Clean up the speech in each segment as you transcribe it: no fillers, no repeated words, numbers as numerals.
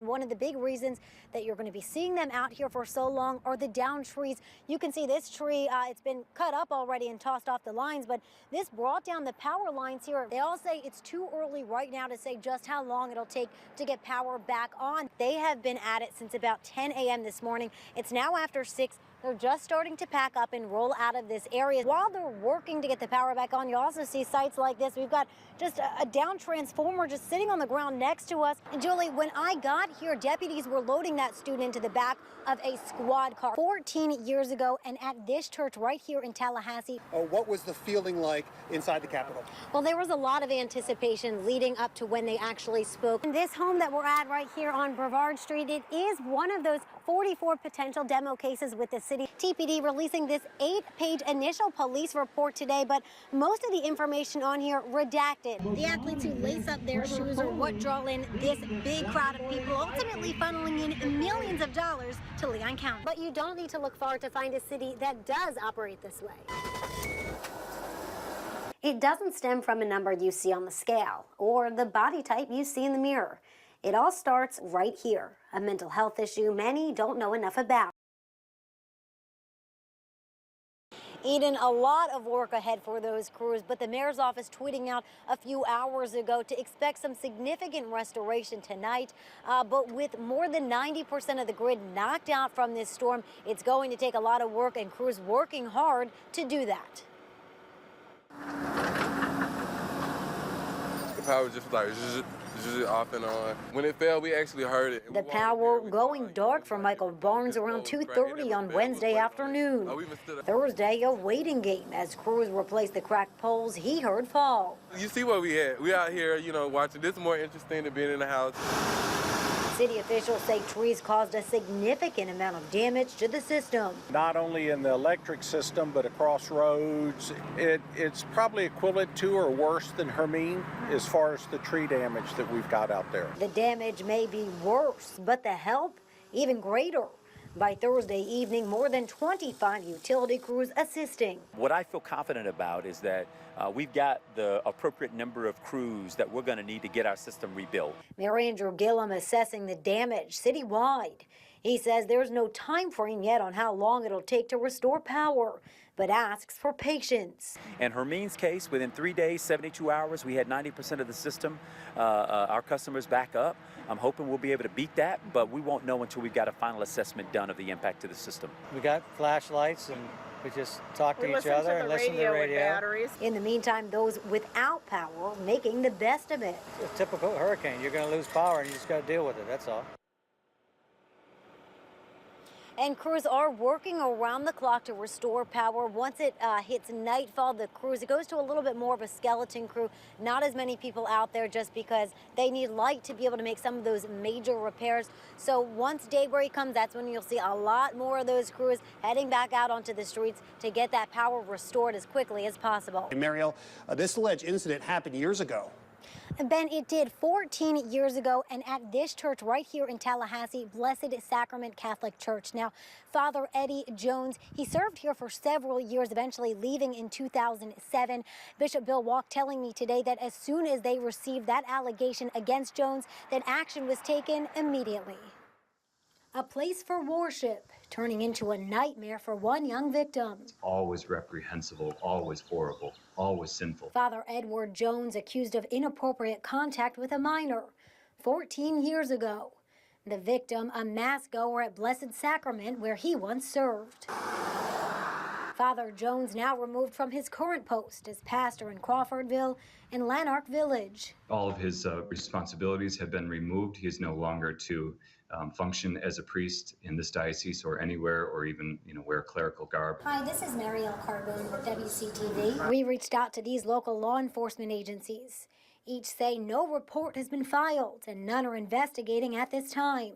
One of the big reasons that you're going to be seeing them out here for so long are the down trees. You can see this tree, it's been cut up already and tossed off the lines, but this brought down the power lines here. They all say it's too early right now to say just how long it'll take to get power back on. They have been at it since about 10 a.m. this morning. It's now after 6. They're just starting to pack up and roll out of this area. While they're working to get the power back on, you also see sites like this. We've got just a down transformer just sitting on the ground next to us. And Julie, when I got here, deputies were loading that student into the back of a squad car 14 years ago, and at this church right here in Tallahassee. What was the feeling like inside the Capitol? Well, there was a lot of anticipation leading up to when they actually spoke. And this home that we're at right here on Brevard Street, it is one of those 44 potential demo cases with the city. TPD releasing this 8-page initial police report today, but most of the information on here redacted. The athletes who lace up their shoes are what draw in this big crowd of people, ultimately funneling in millions of dollars to Leon County. But you don't need to look far to find a city that does operate this way. It doesn't stem from a number you see on the scale or the body type you see in the mirror. It all starts right here, a mental health issue many don't know enough about. Eden, a lot of work ahead for those crews, but the mayor's office tweeting out a few hours ago to expect some significant restoration tonight. But with more than 90% of the grid knocked out from this storm, it's going to take a lot of work and crews working hard to do that. The power just like off and on. When it fell, we actually heard it. The power going dark for Michael Barnes around 2:30 on Wednesday afternoon. Thursday, a waiting game as crews replaced the cracked poles he heard fall. You see what we had. We out here, watching. This is more interesting than being in the house. City officials say trees caused a significant amount of damage to the system. Not only in the electric system, but across roads. It's probably equivalent to or worse than Hermine as far as the tree damage that we've got out there. The damage may be worse, but the help even greater. By Thursday evening, more than 25 utility crews assisting. What I feel confident about is that we've got the appropriate number of crews that we're going to need to get our system rebuilt. Mayor Andrew Gillum assessing the damage citywide. He says there's no time frame yet on how long it'll take to restore power, but asks for patience. In Hermine's case, within 3 days, 72 hours, we had 90% of the system, our customers back up. I'm hoping we'll be able to beat that, but we won't know until we've got a final assessment done of the impact to the system. We got flashlights and we just talk to each other and listen to the radio. In the meantime, those without power making the best of it. It's a typical hurricane. You're going to lose power and you just got to deal with it, that's all. And crews are working around the clock to restore power. Once it hits nightfall, the crews, it goes to a little bit more of a skeleton crew. Not as many people out there just because they need light to be able to make some of those major repairs. So once daybreak comes, that's when you'll see a lot more of those crews heading back out onto the streets to get that power restored as quickly as possible. And Mariel, this alleged incident happened years ago. Ben, it did 14 years ago, and at this church right here in Tallahassee, Blessed Sacrament Catholic Church. Now, Father Eddie Jones, he served here for several years, eventually leaving in 2007. Bishop Bill Walk telling me today that as soon as they received that allegation against Jones, that action was taken immediately. A place for worship, turning into a nightmare for one young victim. Always reprehensible, always horrible, always sinful. Father Edward Jones accused of inappropriate contact with a minor 14 years ago. The victim, a mass goer at Blessed Sacrament, where he once served. Father Jones now removed from his current post as pastor in Crawfordville and Lanark Village. All of his responsibilities have been removed. He is no longer to function as a priest in this diocese or anywhere, or even wear clerical garb. Hi, this is Mariel Carbone with WCTV. We reached out to these local law enforcement agencies. Each say no report has been filed and none are investigating at this time.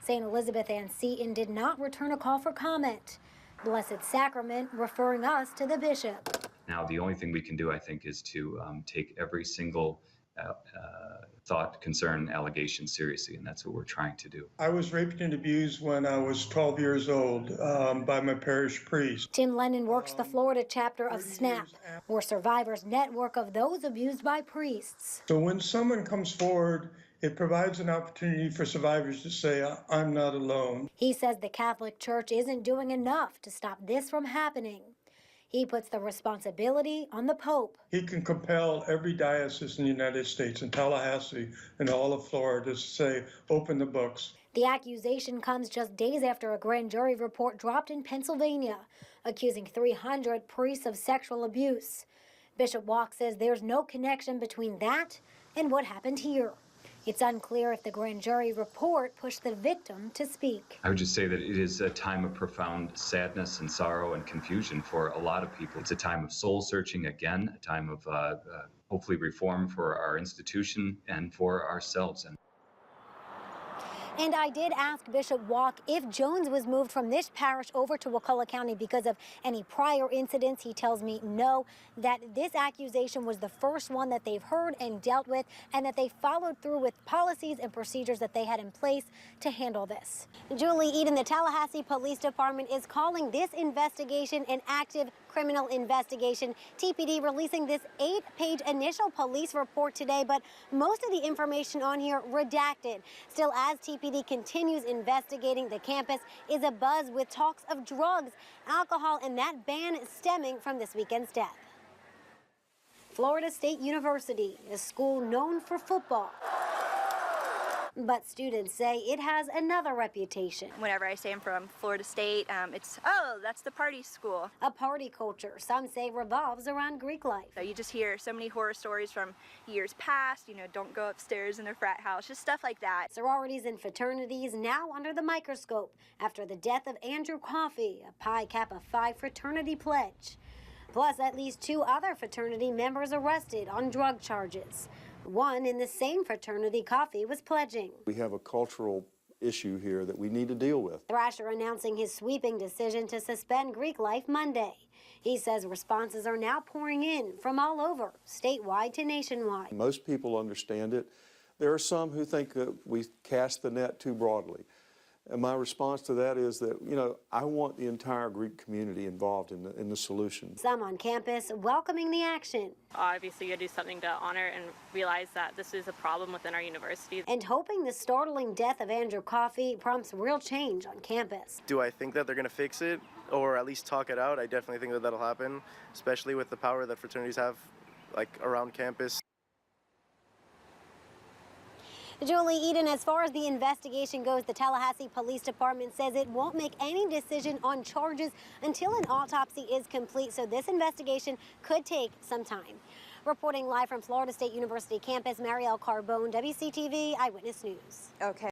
St. Elizabeth and Seton did not return a call for comment. Blessed Sacrament referring us to the bishop. Now, the only thing we can do, I think, is to take every single thought, concern, allegation seriously, and that's what we're trying to do. I was raped and abused when I was 12 years old by my parish priest. Tim Lennon works the Florida chapter of SNAP, or Survivors Network of those abused by priests. So when someone comes forward It provides an opportunity for survivors to say, I'm not alone. He says the Catholic Church isn't doing enough to stop this from happening. He puts the responsibility on the Pope. He can compel every diocese in the United States, in Tallahassee and all of Florida, to say, open the books. The accusation comes just days after a grand jury report dropped in Pennsylvania, accusing 300 priests of sexual abuse. Bishop Walk says there's no connection between that and what happened here. It's unclear if the grand jury report pushed the victim to speak. I would just say that it is a time of profound sadness and sorrow and confusion for a lot of people. It's a time of soul searching again, a time of hopefully reform for our institution and for ourselves. And I did ask Bishop Walk if Jones was moved from this parish over to Wakulla County because of any prior incidents. He tells me no, that this accusation was the first one that they've heard and dealt with, and that they followed through with policies and procedures that they had in place to handle this. Julie Eden, the Tallahassee Police Department is calling this investigation an active criminal investigation. TPD releasing this 8-page initial police report today, but most of the information on here redacted. Still, as TPD continues investigating, the campus is abuzz with talks of drugs, alcohol, and that ban stemming from this weekend's death. Florida State University, a school known for football. But students say it has another reputation. Whenever I say I'm from Florida State, it's, oh, that's the party school. A party culture some say revolves around Greek life. So you just hear so many horror stories from years past, don't go upstairs in a frat house, just stuff like that. Sororities and fraternities now under the microscope after the death of Andrew Coffey, a Pi Kappa Phi fraternity pledge. Plus, at least 2 other fraternity members arrested on drug charges. One in the same fraternity Coffey was pledging. We have a cultural issue here that we need to deal with. Thrasher announcing his sweeping decision to suspend Greek life Monday. He says responses are now pouring in from all over, statewide to nationwide. Most people understand it. There are some who think that we cast the net too broadly. And my response to that is that, I want the entire Greek community involved in the solution. Some on campus welcoming the action. Obviously, you do something to honor and realize that this is a problem within our university. And hoping the startling death of Andrew Coffey prompts real change on campus. Do I think that they're going to fix it or at least talk it out? I definitely think that that'll happen, especially with the power that fraternities have, around campus. Julie Eden, as far as the investigation goes, the Tallahassee Police Department says it won't make any decision on charges until an autopsy is complete, so this investigation could take some time. Reporting live from Florida State University campus, Mariel Carbone, WCTV Eyewitness News. Okay.